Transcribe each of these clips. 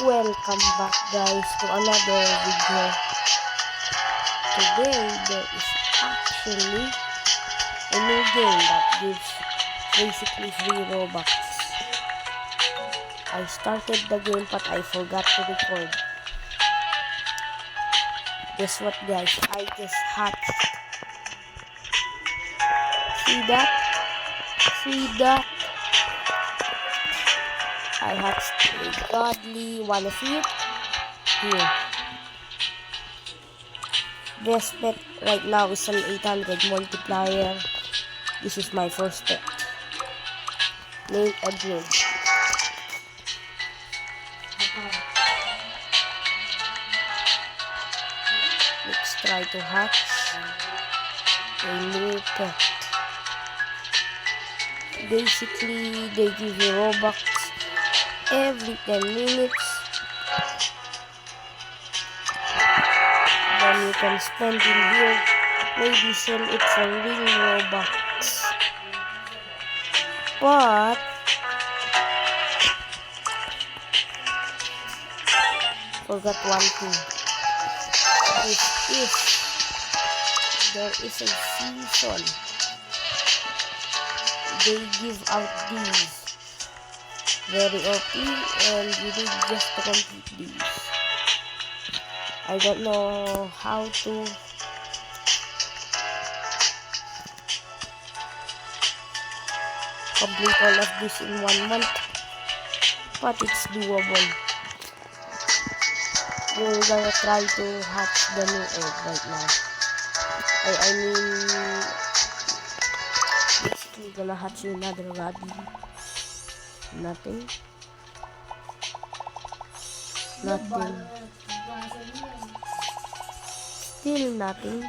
Welcome back guys to another video. Today there is actually a new game that gives basically free Robux. I started the game but I forgot to record. Guess what guys, I just hatched. See that? See that? I hatched a godly, wanna see it? Here. Best bet right now is an 800 multiplier. This is my first bet. Make a dream. Let's try to hatch a new pet. Basically, they give you Robux every 10 minutes. Then you can spend in here. Maybe sell it for real Robux. But forgot one thing. If there is a season, they give out these very OP, and you need just to complete these. I don't know how to complete all of this in 1 month, but it's doable. We're gonna try to hatch the new egg right now. I mean, basically gonna hatch another Raddy. Nothing. Still nothing.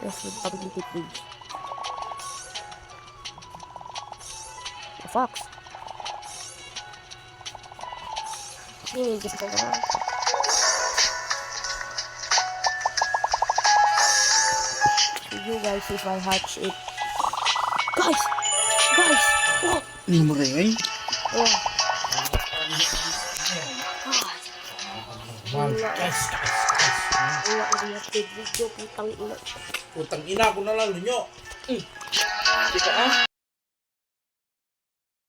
This would probably take big. A fox. Just go around. You guys, if I hatch it. Guys! Oh! Limuray. Oh. Guys. Wala ko na video, putang ina. Putang ina ko na lang ninyo. Dito